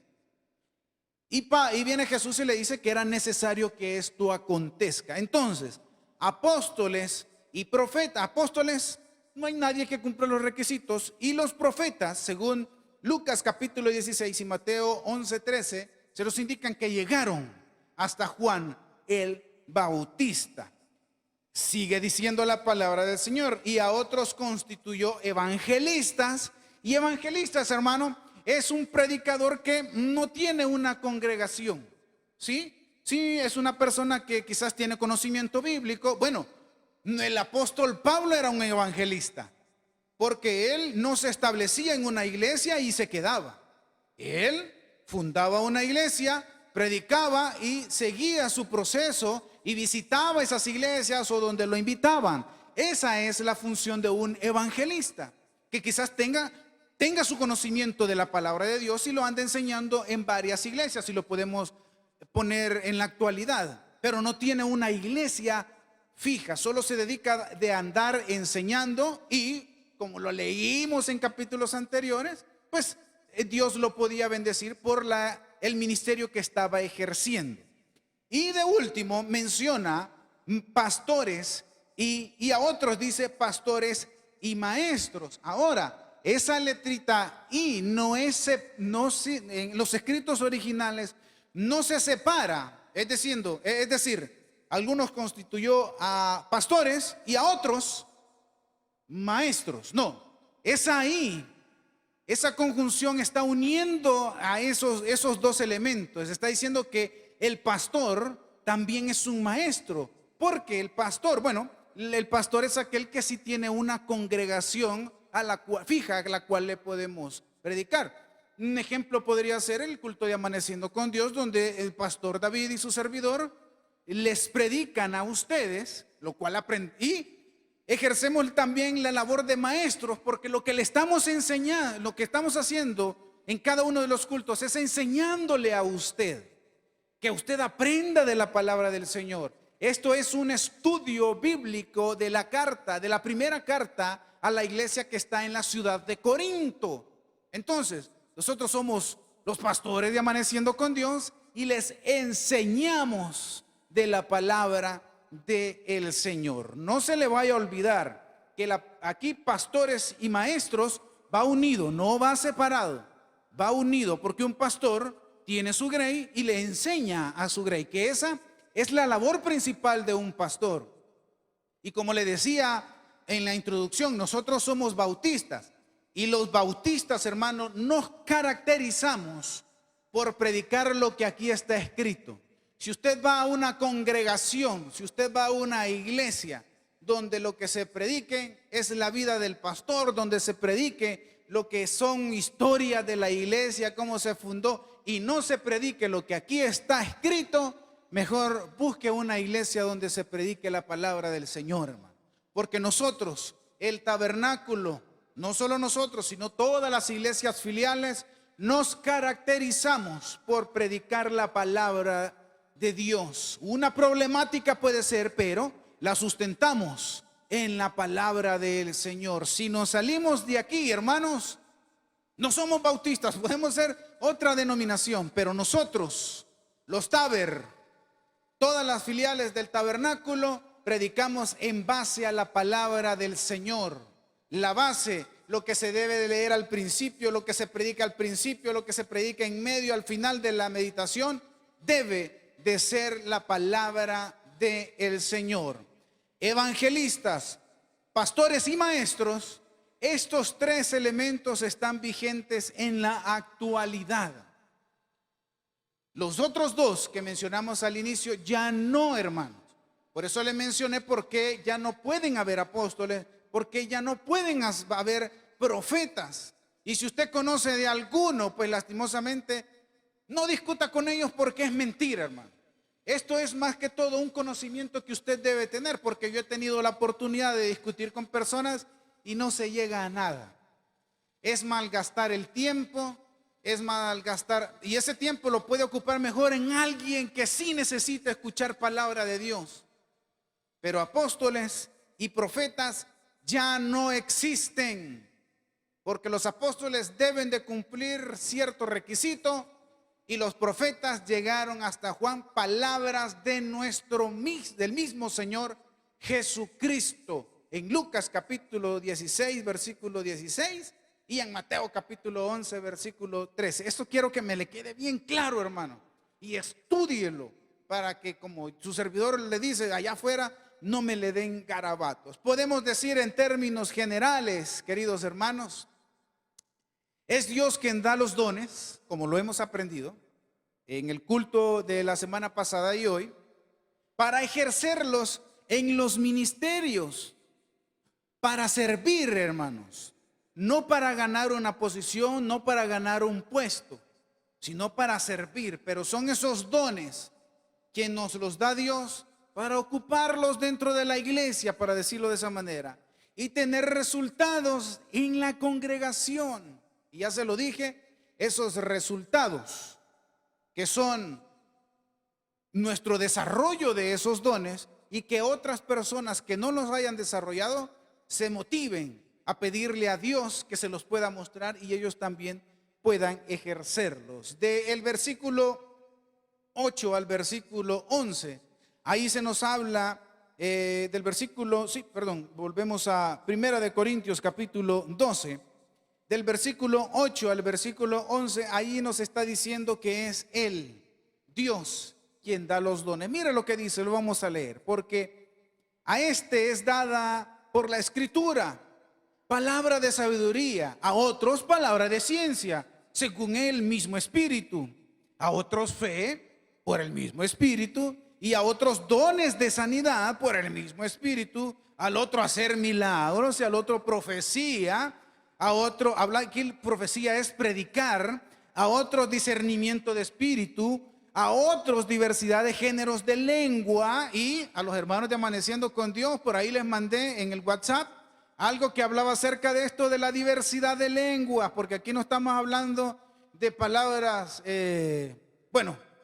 Y viene Jesús y le dice que era necesario que esto acontezca. Entonces, apóstoles y profetas, apóstoles, no hay nadie que cumpla los requisitos, y los profetas, según Lucas capítulo 16 y Mateo 11:13, se nos indican que llegaron hasta Juan el Bautista. Sigue diciendo la palabra del Señor: y a otros constituyó evangelistas. Y evangelistas, hermano, es un predicador que no tiene una congregación. ¿Sí? Sí, es una persona que quizás tiene conocimiento bíblico. Bueno, el apóstol Pablo era un evangelista, porque él no se establecía en una iglesia y se quedaba. Él fundaba una iglesia, predicaba y seguía su proceso y visitaba esas iglesias o donde lo invitaban. Esa es la función de un evangelista, que quizás tenga su conocimiento de la palabra de Dios y lo anda enseñando en varias iglesias, y lo podemos poner en la actualidad, pero no tiene una iglesia fija, solo se dedica de andar enseñando. Y como lo leímos en capítulos anteriores, pues Dios lo podía bendecir por el ministerio que estaba ejerciendo. Y de último menciona pastores y a otros dice pastores y maestros. Ahora, esa letrita I en los escritos originales no se separa, es decir, algunos constituyó a pastores y a otros maestros. No, esa I, esa conjunción está uniendo a esos dos elementos. Está diciendo que el pastor también es un maestro, porque el pastor es aquel que sí tiene una congregación fija a la cual le podemos predicar. Un ejemplo podría ser el culto de Amaneciendo con Dios, donde el pastor David y su servidor les predican a ustedes, lo cual y ejercemos también la labor de maestros, porque lo que le estamos enseñando, lo que estamos haciendo en cada uno de los cultos es enseñándole a usted, que usted aprenda de la palabra del Señor. Esto es un estudio bíblico de la primera carta a la iglesia que está en la ciudad de Corinto. Entonces, nosotros somos los pastores de Amaneciendo con Dios y les enseñamos de la palabra del Señor. No se le vaya a olvidar que aquí pastores y maestros va unido, no va separado, va unido, porque un pastor tiene su grey y le enseña a su grey, que esa es la labor principal de un pastor. Y como le decía en la introducción, nosotros somos bautistas, y los bautistas, hermanos, nos caracterizamos por predicar lo que aquí está escrito. Si usted va a una congregación, si usted va a una iglesia donde lo que se predique es la vida del pastor, donde se predique lo que son historias de la iglesia, cómo se fundó, y no se predique lo que aquí está escrito, mejor busque una iglesia donde se predique la palabra del Señor, hermano. Porque nosotros, el tabernáculo, no solo nosotros, sino todas las iglesias filiales, nos caracterizamos por predicar la palabra de Dios. Una problemática puede ser, pero la sustentamos en la palabra del Señor. Si nos salimos de aquí, hermanos, no somos bautistas, podemos ser otra denominación, pero nosotros, los todas las filiales del tabernáculo, predicamos en base a la palabra del Señor. La base, lo que se debe de leer al principio, lo que se predica al principio, lo que se predica en medio, al final de la meditación, debe de ser la palabra del Señor. Evangelistas, pastores y maestros, estos tres elementos están vigentes en la actualidad. Los otros dos que mencionamos al inicio ya no, hermanos. Por eso le mencioné por qué ya no pueden haber apóstoles, porque ya no pueden haber profetas. Y si usted conoce de alguno, pues lastimosamente no discuta con ellos porque es mentira, hermano. Esto es más que todo un conocimiento que usted debe tener, porque yo he tenido la oportunidad de discutir con personas y no se llega a nada. Es malgastar el tiempo, es malgastar, y ese tiempo lo puede ocupar mejor en alguien que sí necesita escuchar palabra de Dios. Pero apóstoles y profetas ya no existen, porque los apóstoles deben de cumplir cierto requisito y los profetas llegaron hasta Juan, palabras de del mismo Señor Jesucristo, en Lucas capítulo 16, versículo 16, y en Mateo capítulo 11, versículo 13. Esto quiero que me le quede bien claro, hermano, y estúdielo para que, como su servidor le dice allá afuera, no me le den garabatos. Podemos decir en términos generales, queridos hermanos, es Dios quien da los dones, como lo hemos aprendido en el culto de la semana pasada y hoy, para ejercerlos en los ministerios, para servir, hermanos, no para ganar una posición, no para ganar un puesto, sino para servir. Pero son esos dones que nos los da Dios para ocuparlos dentro de la iglesia, para decirlo de esa manera, y tener resultados en la congregación. Y ya se lo dije, esos resultados que son nuestro desarrollo de esos dones, y que otras personas que no los hayan desarrollado se motiven a pedirle a Dios que se los pueda mostrar y ellos también puedan ejercerlos. Del versículo 8 al versículo 11, ahí se nos habla del versículo, volvemos a Primera de Corintios capítulo 12. Del versículo 8 al versículo 11, ahí nos está diciendo que es Él, Dios, quien da los dones. Mira lo que dice, lo vamos a leer. Porque a este es dada por la Escritura palabra de sabiduría, a otros palabra de ciencia, según el mismo Espíritu, a otros fe por el mismo Espíritu, y a otros dones de sanidad por el mismo Espíritu, al otro hacer milagros, y al otro profecía, a otro, hablar aquí profecía es predicar, a otros discernimiento de espíritu, a otros diversidad de géneros de lengua. Y a los hermanos de Amaneciendo con Dios, por ahí les mandé en el WhatsApp algo que hablaba acerca de esto de la diversidad de lenguas, porque aquí no estamos hablando de palabras,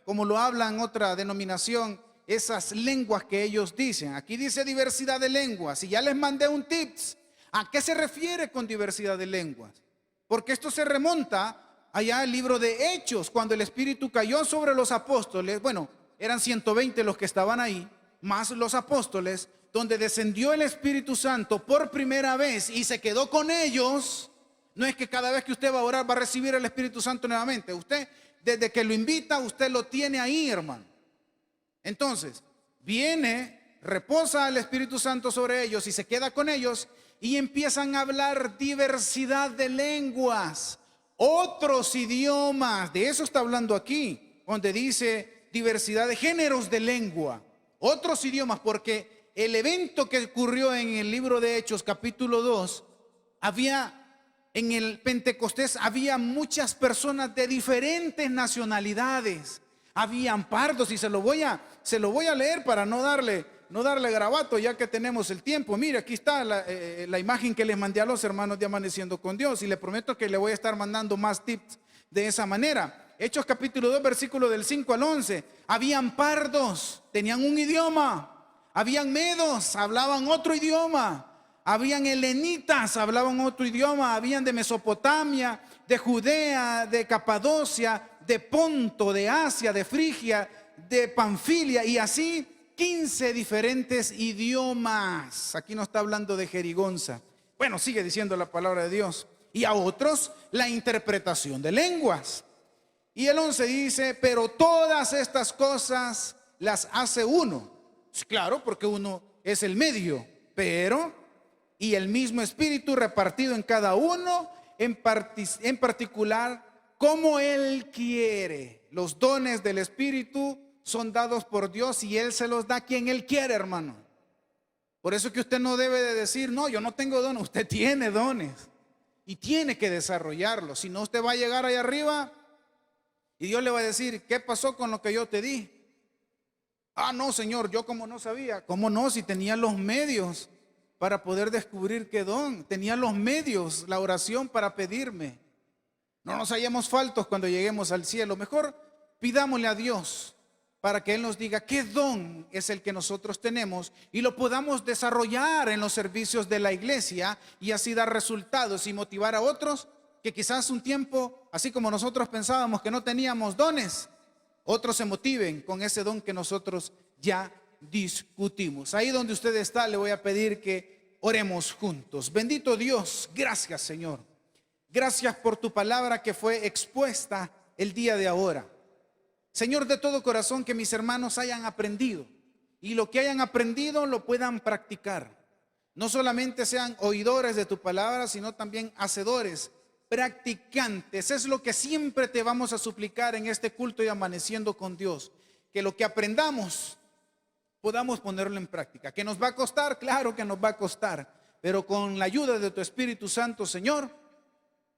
como lo hablan otra denominación, esas lenguas que ellos dicen. Aquí dice diversidad de lenguas, y ya les mandé un tips. ¿A qué se refiere con diversidad de lenguas? Porque esto se remonta allá al libro de Hechos, cuando el Espíritu cayó sobre los apóstoles. Bueno, eran 120 los que estaban ahí, más los apóstoles, donde descendió el Espíritu Santo por primera vez y se quedó con ellos. No es que cada vez que usted va a orar va a recibir el Espíritu Santo nuevamente. Usted, desde que lo invita, usted lo tiene ahí, hermano. Entonces, viene, reposa el Espíritu Santo sobre ellos y se queda con ellos, y empiezan a hablar diversidad de lenguas, otros idiomas. De eso está hablando aquí, donde dice diversidad de géneros de lengua, otros idiomas, porque el evento que ocurrió en el libro de Hechos capítulo 2, en el Pentecostés había muchas personas de diferentes nacionalidades. Habían pardos, y se lo voy a leer para no darle garabato, ya que tenemos el tiempo. Mire, aquí está la imagen que les mandé a los hermanos de Amaneciendo con Dios, y le prometo que le voy a estar mandando más tips de esa manera. Hechos capítulo 2, versículo del 5 al 11. Habían pardos, tenían un idioma. Habían medos, hablaban otro idioma. Habían helenitas, hablaban otro idioma. Habían de Mesopotamia, de Judea, de Capadocia, de Ponto, de Asia, de Frigia, de Panfilia, y así 15 diferentes idiomas. Aquí no está hablando de jerigonza. Bueno, sigue diciendo la palabra de Dios. Y a otros la interpretación de lenguas. Y el 11 dice, pero todas estas cosas las hace uno. Claro, porque uno es el medio, pero y el mismo Espíritu repartido en cada uno en particular como Él quiere. Los dones del Espíritu son dados por Dios y Él se los da a quien Él quiere, hermano. Por eso que usted no debe de decir, no, yo no tengo dones. Usted tiene dones y tiene que desarrollarlos. Si no, usted va a llegar ahí arriba y Dios le va a decir, ¿qué pasó con lo que yo te di? Ah, no, Señor, yo como no sabía. ¿Cómo no? Si tenía los medios para poder descubrir qué don. Tenía los medios, la oración para pedirme. No nos hallemos faltos cuando lleguemos al cielo. Mejor pidámosle a Dios para que Él nos diga qué don es el que nosotros tenemos y lo podamos desarrollar en los servicios de la iglesia y así dar resultados y motivar a otros que quizás un tiempo, así como nosotros pensábamos que no teníamos dones, otros se motiven con ese don que nosotros ya discutimos. Ahí donde usted está, le voy a pedir que oremos juntos. Bendito Dios, gracias, Señor. Gracias por tu palabra que fue expuesta el día de ahora. Señor, de todo corazón, que mis hermanos hayan aprendido y lo que hayan aprendido lo puedan practicar. No solamente sean oidores de tu palabra, sino también hacedores, practicantes. Es lo que siempre te vamos a suplicar en este culto y amaneciendo con Dios. Que lo que aprendamos podamos ponerlo en práctica. ¿Que nos va a costar? Claro que nos va a costar. Pero con la ayuda de tu Espíritu Santo, Señor,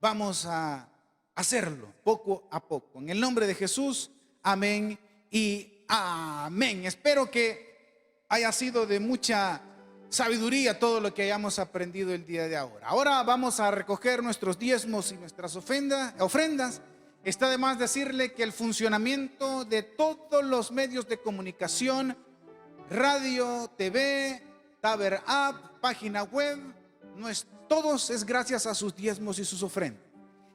vamos a hacerlo poco a poco. En el nombre de Jesús, amén y amén. Espero que haya sido de mucha sabiduría todo lo que hayamos aprendido el día de ahora. Ahora vamos a recoger nuestros diezmos y nuestras ofrendas. Está de más decirle que el funcionamiento de todos los medios de comunicación, radio, TV, Taber App, página web, todos es gracias a sus diezmos y sus ofrendas.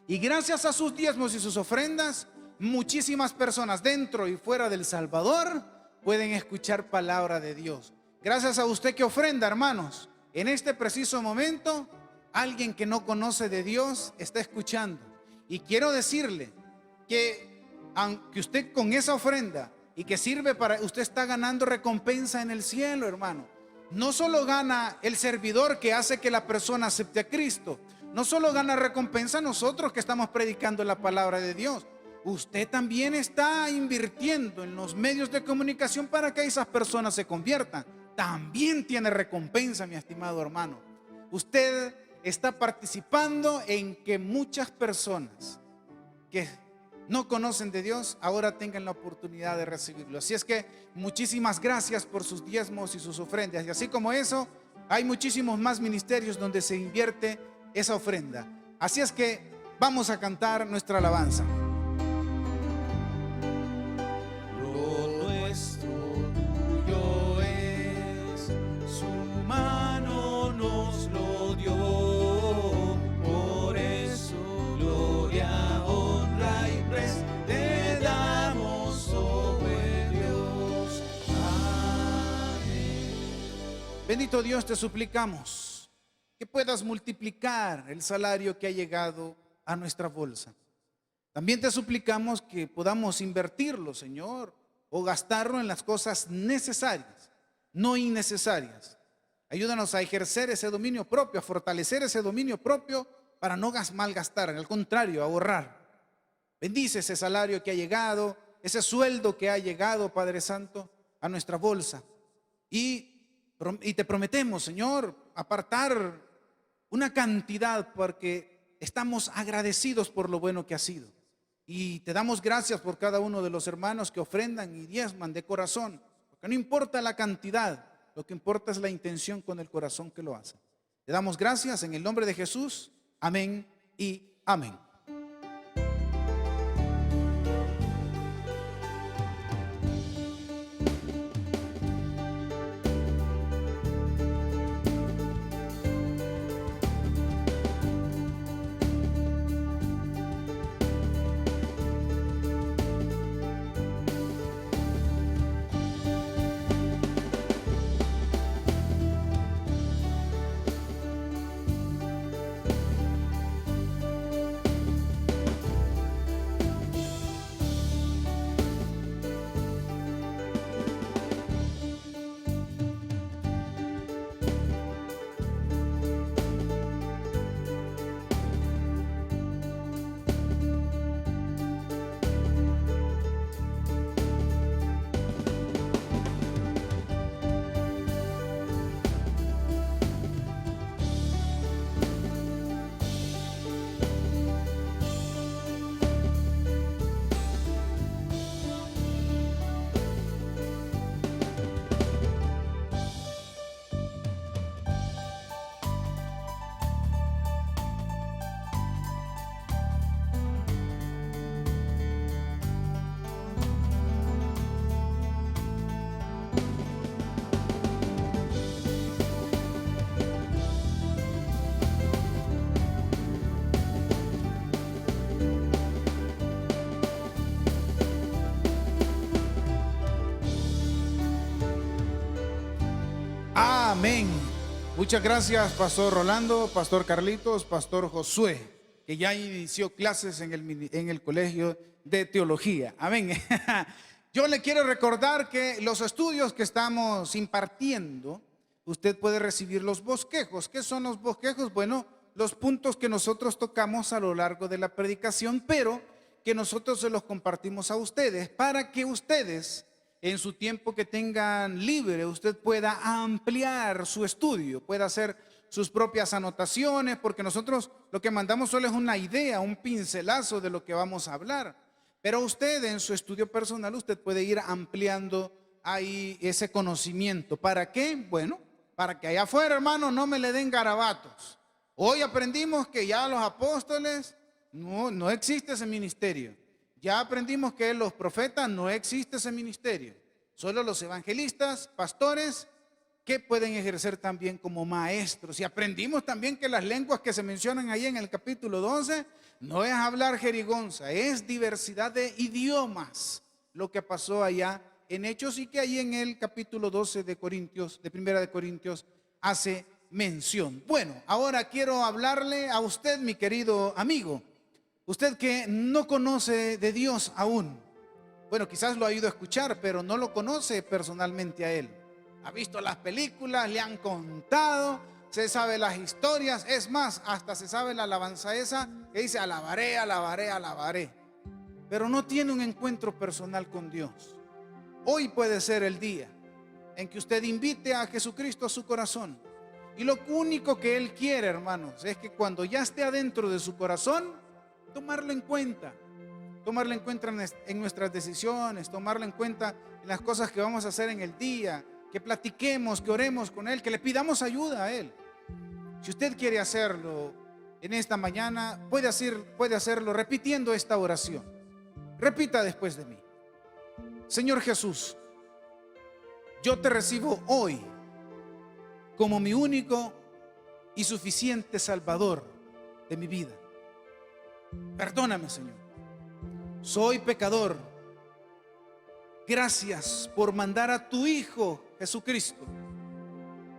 Y gracias a sus diezmos y sus ofrendas, muchísimas personas dentro y fuera del Salvador pueden escuchar palabra de Dios. Gracias a usted que ofrenda, hermanos. En este preciso momento, alguien que no conoce de Dios está escuchando. Y quiero decirle que aunque usted con esa ofrenda y que sirve para, usted está ganando recompensa en el cielo, hermano. No solo gana el servidor que hace que la persona acepte a Cristo. No solo gana recompensa nosotros que estamos predicando la palabra de Dios. Usted también está invirtiendo en los medios de comunicación para que esas personas se conviertan. También tiene recompensa, mi estimado hermano. Usted está participando en que muchas personas que no conocen de Dios ahora tengan la oportunidad de recibirlo. Así es que muchísimas gracias por sus diezmos y sus ofrendas. Y así como eso, hay muchísimos más ministerios donde se invierte esa ofrenda. Así es que vamos a cantar nuestra alabanza. Bendito Dios, te suplicamos que puedas multiplicar el salario que ha llegado a nuestra bolsa. También te suplicamos que podamos invertirlo, Señor, o gastarlo en las cosas necesarias, no innecesarias. Ayúdanos a ejercer ese dominio propio, a fortalecer ese dominio propio para no malgastar, al contrario, ahorrar. Bendice ese salario que ha llegado, ese sueldo que ha llegado, Padre Santo, a nuestra bolsa. Y te prometemos, Señor, apartar una cantidad porque estamos agradecidos por lo bueno que ha sido. Y te damos gracias por cada uno de los hermanos que ofrendan y diezman de corazón. Porque no importa la cantidad, lo que importa es la intención con el corazón que lo hace. Te damos gracias en el nombre de Jesús. Amén y amén. Amén. Muchas gracias, Pastor Rolando, Pastor Carlitos, Pastor Josué, que ya inició clases en el Colegio de Teología. Amén. Yo le quiero recordar que los estudios que estamos impartiendo, usted puede recibir los bosquejos. ¿Qué son los bosquejos? Bueno, los puntos que nosotros tocamos a lo largo de la predicación, pero que nosotros se los compartimos a ustedes para que ustedes, en su tiempo que tengan libre, usted pueda ampliar su estudio, pueda hacer sus propias anotaciones, porque nosotros lo que mandamos solo es una idea, un pincelazo de lo que vamos a hablar. Pero usted en su estudio personal, usted puede ir ampliando ahí ese conocimiento. ¿Para qué? Bueno, para que allá afuera, hermano, no me le den garabatos. Hoy aprendimos que ya los apóstoles, no existe ese ministerio. Ya aprendimos que los profetas, no existe ese ministerio. Solo los evangelistas, pastores, que pueden ejercer también como maestros. Y aprendimos también que las lenguas que se mencionan ahí en el capítulo 12, no es hablar jerigonza, es diversidad de idiomas. Lo que pasó allá en Hechos y que ahí en el capítulo 12 de Corintios, de Primera de Corintios, hace mención. Bueno, ahora quiero hablarle a usted, mi querido amigo. Usted que no conoce de Dios aún. Bueno, quizás lo ha ido a escuchar, pero no lo conoce personalmente a Él. Ha visto las películas, le han contado, se sabe las historias. Es más, hasta se sabe la alabanza esa que dice: alabaré, alabaré, alabaré. Pero no tiene un encuentro personal con Dios. Hoy puede ser el día en que usted invite a Jesucristo a su corazón. Y lo único que Él quiere, hermanos, es que cuando ya esté adentro de su corazón, tomarlo en cuenta en nuestras decisiones, tomarlo en cuenta en las cosas que vamos a hacer en el día, que platiquemos, que oremos con Él, que le pidamos ayuda a Él. Si usted quiere hacerlo en esta mañana, puede hacerlo repitiendo esta oración. Repita después de mí: Señor Jesús, yo te recibo hoy como mi único y suficiente Salvador de mi vida. Perdóname, Señor. Soy pecador. Gracias por mandar a tu Hijo Jesucristo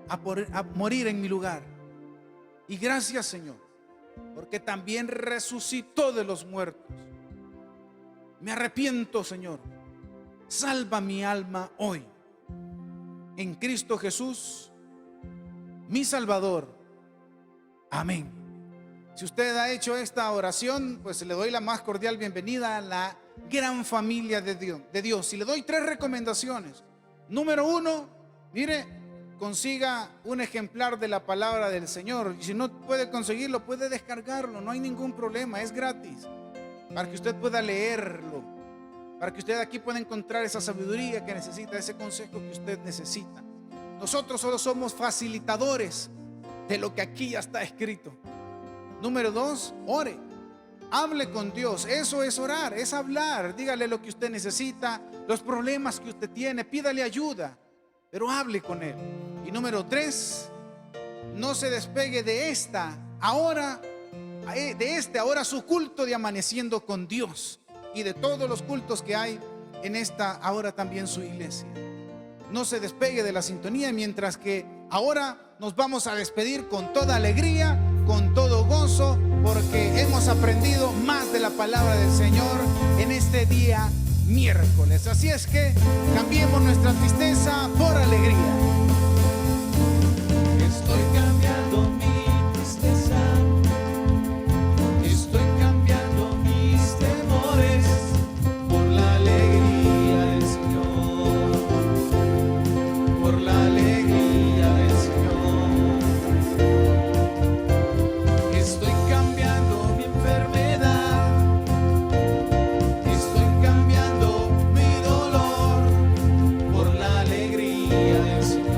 a morir en mi lugar. Y gracias, Señor, porque también resucitó de los muertos. Me arrepiento, Señor. Salva mi alma hoy. En Cristo Jesús, mi Salvador. Amén. Si usted ha hecho esta oración, pues le doy la más cordial bienvenida a la gran familia de Dios. Y le doy 3 recomendaciones. Número 1, mire, consiga un ejemplar de la palabra del Señor. Y si no puede conseguirlo, puede descargarlo. No hay ningún problema, es gratis. Para que usted pueda leerlo. Para que usted aquí pueda encontrar esa sabiduría que necesita, ese consejo que usted necesita. Nosotros solo somos facilitadores de lo que aquí ya está escrito. Número 2, ore, hable con Dios. Eso es orar, es hablar. Dígale lo que usted necesita, los problemas que usted tiene, pídale ayuda, pero hable con Él. Y número 3, no se despegue de ahora su culto de amaneciendo con Dios y de todos los cultos que hay en ahora también su iglesia. No se despegue de la sintonía, mientras que ahora nos vamos a despedir con toda alegría, con todo gozo, porque hemos aprendido más de la palabra del Señor en este día miércoles. Así es que cambiemos nuestra tristeza por alegría. Estoy cambiando mi tristeza, estoy cambiando mis temores por la alegría del Señor, por la alegría del Señor. Estoy cambiando mi enfermedad, estoy cambiando mi dolor por la alegría del Señor.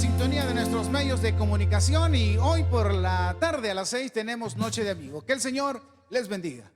sintonía de nuestros medios de comunicación y hoy por la tarde a las 6 tenemos Noche de Amigo. Que el Señor les bendiga.